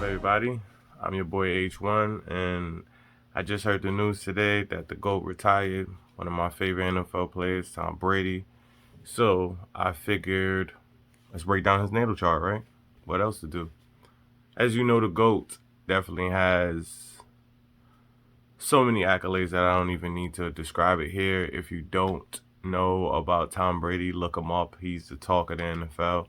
everybody? I'm your boy H1, and I just heard the news today that the GOAT retired, one of my favorite NFL players, Tom Brady. So I figured let's break down his natal chart, right? What else to do? As you know, the GOAT definitely has so many accolades that I don't even need to describe it here. If you don't know about Tom Brady, look him up. He's the talk of the NFL.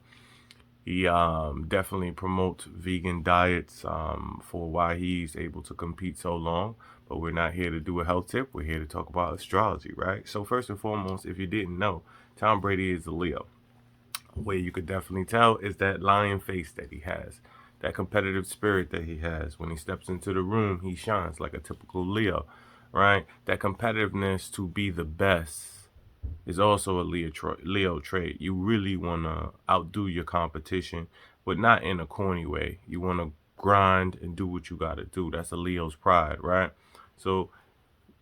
He definitely promotes vegan diets for why he's able to compete so long. But we're not here to do a health tip. We're here to talk about astrology, right? So first and foremost, if you didn't know, Tom Brady is a Leo. A way you could definitely tell is that lion face that he has, that competitive spirit that he has. When he steps into the room, he shines like a typical Leo, right? That competitiveness to be the best is also a Leo trait. You really want to outdo your competition, but not in a corny way. You want to grind and do what you got to do. That's a Leo's pride, right? So,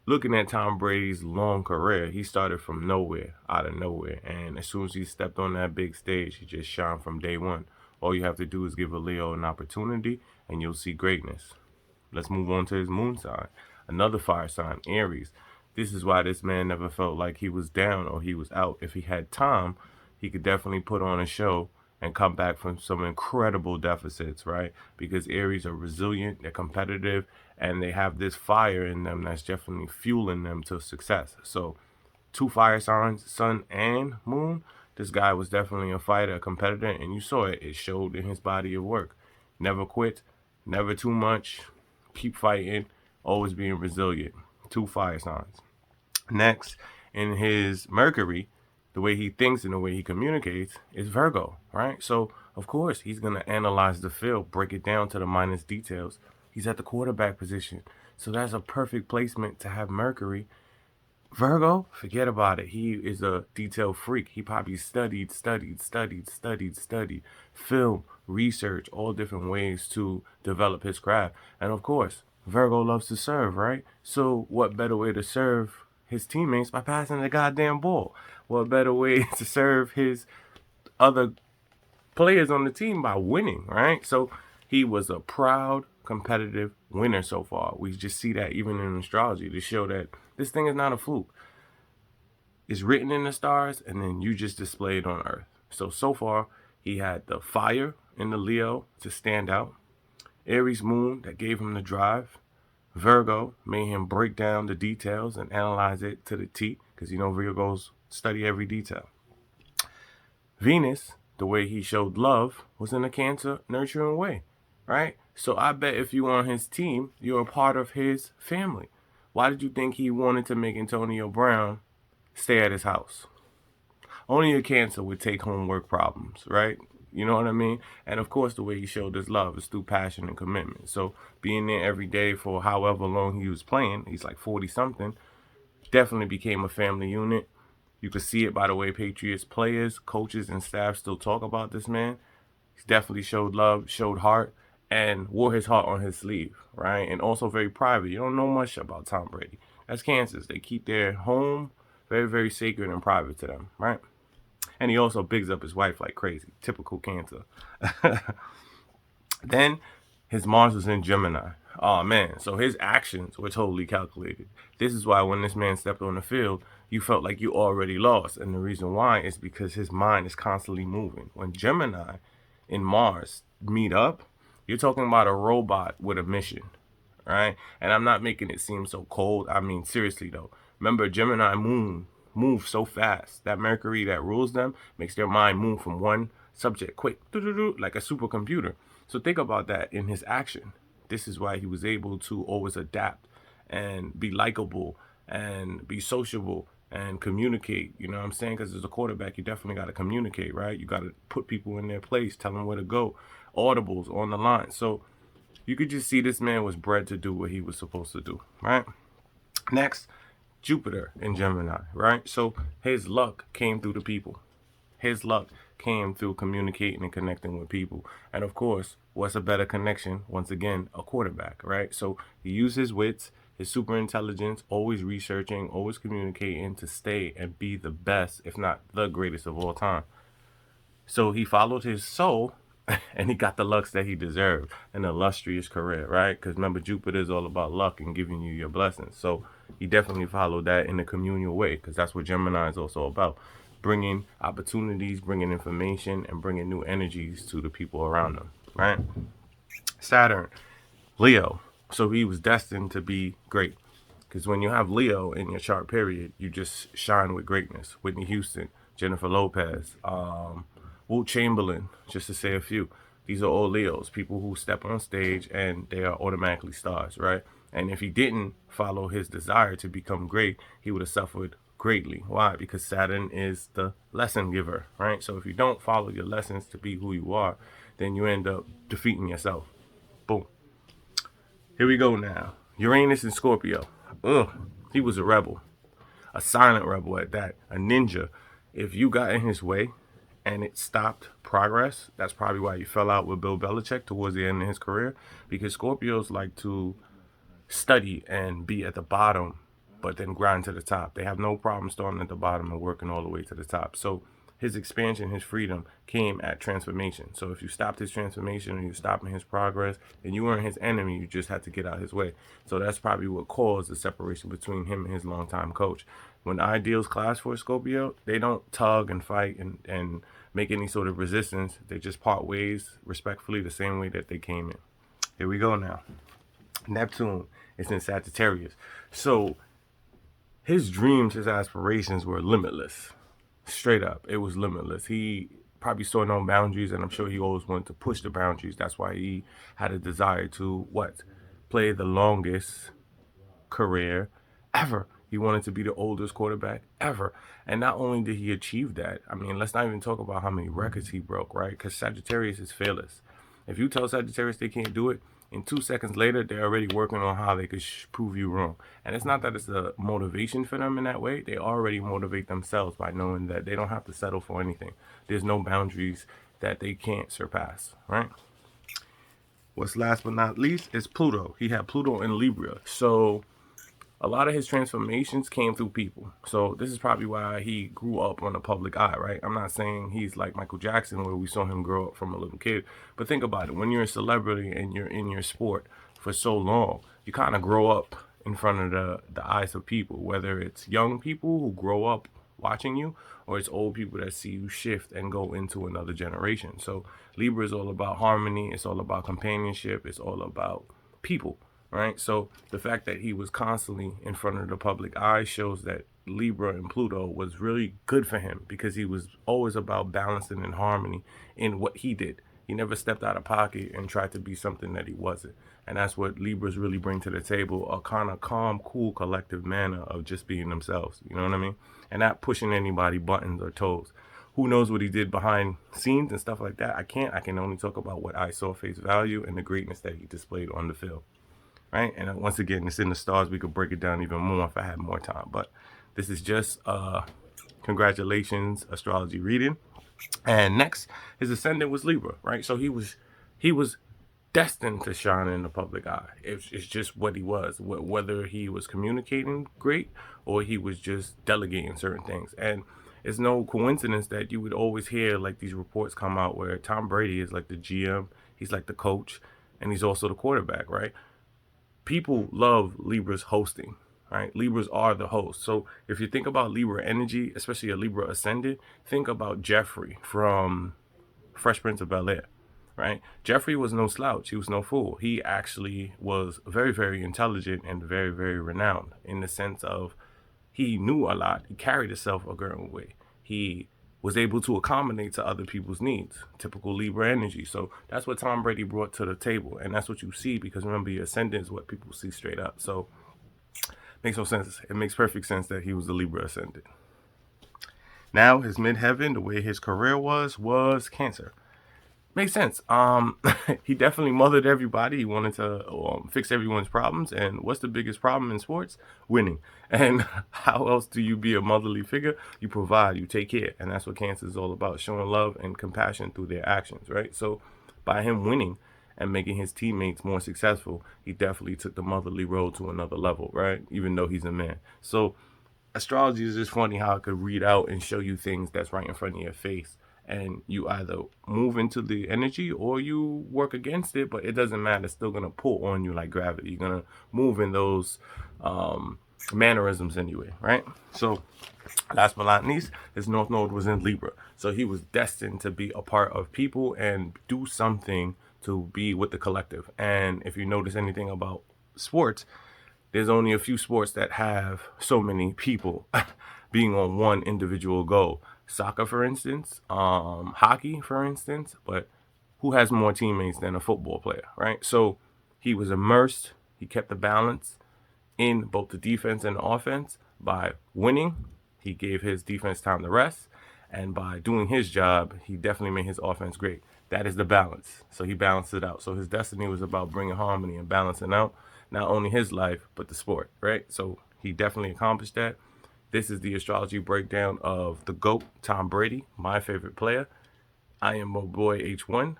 looking at Tom Brady's long career, he started from nowhere, out of nowhere. And as soon as he stepped on that big stage, he just shined from day one. All you have to do is give a Leo an opportunity, and you'll see greatness. Let's move on to his moon sign. Another fire sign, Aries. This is why this man never felt like he was down or he was out. If he had time, he could definitely put on a show and come back from some incredible deficits, right? Because Aries are resilient, they're competitive, and they have this fire in them that's definitely fueling them to success. So, two fire signs, sun and moon. This guy was definitely a fighter, a competitor, and you saw it. It showed in his body of work. Never quit, never too much, keep fighting, always being resilient. Two fire signs. Next, in his Mercury, the way he thinks and the way he communicates is Virgo, right? So, of course, he's going to analyze the field, break it down to the minus details. He's at the quarterback position. So, that's a perfect placement to have Mercury. Virgo, forget about it. He is a detail freak. He probably studied, film, research, all different ways to develop his craft. And of course, Virgo loves to serve, right? So, what better way to serve his teammates by passing the goddamn ball? What better way to serve his other players on the team by winning, right? So, he was a proud, competitive winner so far. We just see that even in astrology to show that this thing is not a fluke. It's written in the stars, and then you just display it on Earth. So far, he had the fire in the Leo to stand out. Aries moon that gave him the drive. Virgo made him break down the details and analyze it to the T, because Virgos study every detail. Venus, the way he showed love, was in a Cancer nurturing way, right? So I bet if you on his team, you're a part of his family. Why did you think he wanted to make Antonio Brown stay at his house? Only a Cancer would take home work problems, right? You know what I mean? And of course, the way he showed his love is through passion and commitment. So being there every day for however long he was playing, he's like 40 something, definitely became a family unit. You could see it by the way Patriots players, coaches, and staff still talk about this man. He definitely showed love, showed heart, and wore his heart on his sleeve, right? And also very private. You don't know much about Tom Brady. That's Cancers. They keep their home very, very sacred and private to them, right? And he also bigs up his wife like crazy. Typical Cancer. Then his Mars was in Gemini. Oh man, so his actions were totally calculated. This is why when this man stepped on the field, you felt like you already lost. And the reason why is because his mind is constantly moving. When Gemini and Mars meet up, you're talking about a robot with a mission, right? And I'm not making it seem so cold. I mean, seriously though. Remember, Gemini moon moves so fast. That Mercury that rules them makes their mind move from one subject quick, like a supercomputer. So think about that in his action. This is why he was able to always adapt and be likable and be sociable and communicate. You know what I'm saying? Because as a quarterback, you definitely got to communicate, right? You got to put people in their place, tell them where to go, audibles on the line. So you could just see this man was bred to do what he was supposed to do, right? Next, Jupiter in Gemini, right? So his luck came through the people. His luck came through communicating and connecting with people. And of course, what's a better connection? Once again, a quarterback, right? So he used his wits, his super intelligence, always researching, always communicating to stay and be the best, if not the greatest of all time. So he followed his soul and he got the lucks that he deserved, an illustrious career, right? Because remember, Jupiter is all about luck and giving you your blessings. So he definitely followed that in a communal way, because that's what Gemini is also about, bringing opportunities, bringing information, and bringing new energies to the people around them, right? Saturn, Leo. So he was destined to be great. Because when you have Leo in your chart period, you just shine with greatness. Whitney Houston, Jennifer Lopez, Wilt Chamberlain, just to say a few. These are all Leos, people who step on stage and they are automatically stars, right? And if he didn't follow his desire to become great, he would have suffered greatly. Why? Because Saturn is the lesson giver, right? So if you don't follow your lessons to be who you are, then you end up defeating yourself. Boom. Here we go now. Uranus and Scorpio. Ugh, he was a rebel, a silent rebel at that, a ninja. If you got in his way and it stopped progress, that's probably why he fell out with Bill Belichick towards the end of his career, because Scorpios like to study and be at the bottom, but then grind to the top. They have no problem starting at the bottom and working all the way to the top. So his expansion, his freedom came at transformation. So if you stopped his transformation or you stopping his progress and you weren't his enemy, you just had to get out his way. So that's probably what caused the separation between him and his longtime coach. When ideals clash for a Scorpio, they don't tug and fight and make any sort of resistance. They just part ways respectfully, the same way that they came in. Here we go now. Neptune is in Sagittarius. So his dreams, his aspirations were limitless. Straight up, it was limitless. He probably saw no boundaries, and I'm sure he always wanted to push the boundaries. That's why he had a desire to play the longest career ever. He wanted to be the oldest quarterback ever. And not only did he achieve that, I mean, let's not even talk about how many records he broke, right? Because Sagittarius is fearless. If you tell Sagittarius they can't do it, in 2 seconds later, they're already working on how they could prove you wrong. And it's not that it's a motivation for them in that way. They already motivate themselves by knowing that they don't have to settle for anything. There's no boundaries that they can't surpass, right? What's last but not least is Pluto. He had Pluto in Libra. So a lot of his transformations came through people. So this is probably why he grew up on the public eye, right? I'm not saying he's like Michael Jackson where we saw him grow up from a little kid. But think about it. When you're a celebrity and you're in your sport for so long, you kind of grow up in front of the eyes of people, whether it's young people who grow up watching you or it's old people that see you shift and go into another generation. So Libra is all about harmony. It's all about companionship. It's all about people. Right, so the fact that he was constantly in front of the public eye shows that Libra and Pluto was really good for him because he was always about balancing and harmony in what he did. He never stepped out of pocket and tried to be something that he wasn't. And that's what Libras really bring to the table, a kind of calm, cool, collective manner of just being themselves. You know what I mean? And not pushing anybody buttons or toes. Who knows what he did behind scenes and stuff like that? I can't. I can only talk about what I saw face value and the greatness that he displayed on the field. Right? And once again, it's in the stars. We could break it down even more if I had more time. But this is just congratulations astrology reading. And next, his ascendant was Libra, right? So he was destined to shine in the public eye. It's just what he was, whether he was communicating great or he was just delegating certain things. And it's no coincidence that you would always hear like these reports come out where Tom Brady is like the GM, he's like the coach, and he's also the quarterback, right? People love Libra's hosting, right? Libras are the host. So if you think about Libra energy, especially a Libra ascendant, think about Jeffrey from Fresh Prince of Bel-Air, right? Jeffrey was no slouch. He was no fool. He actually was very, very intelligent and very, very renowned in the sense of he knew a lot. He carried himself a certain way. He was able to accommodate to other people's needs. Typical Libra energy. So that's what Tom Brady brought to the table. And that's what you see because remember, your ascendant is what people see straight up. So makes no sense. It makes perfect sense that he was the Libra ascendant. Now his midheaven, the way his career was Cancer. Makes sense. He definitely mothered everybody. He wanted to fix everyone's problems. And what's the biggest problem in sports? Winning. And how else do you be a motherly figure? You provide, you take care. And that's what Cancer is all about, showing love and compassion through their actions, right? So by him winning and making his teammates more successful, he definitely took the motherly role to another level, right? Even though he's a man. So astrology is just funny how it could read out and show you things that's right in front of your face and you either move into the energy or you work against it, but it doesn't matter. It's still gonna pull on you like gravity. You're gonna move in those mannerisms anyway, right? So last but not least, his North Node was in Libra. So he was destined to be a part of people and do something to be with the collective. And if you notice anything about sports, there's only a few sports that have so many people being on one individual goal. Soccer, for instance, hockey, for instance, but who has more teammates than a football player, right? So he was immersed. He kept the balance in both the defense and the offense. By winning, he gave his defense time to rest. And by doing his job, he definitely made his offense great. That is the balance. So he balanced it out. So his destiny was about bringing harmony and balancing out not only his life, but the sport, right? So he definitely accomplished that. This is the astrology breakdown of the GOAT, Tom Brady, my favorite player. I am my boy H1.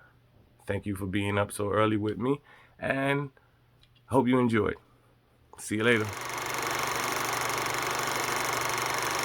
Thank you for being up so early with me, and hope you enjoyed. See you later.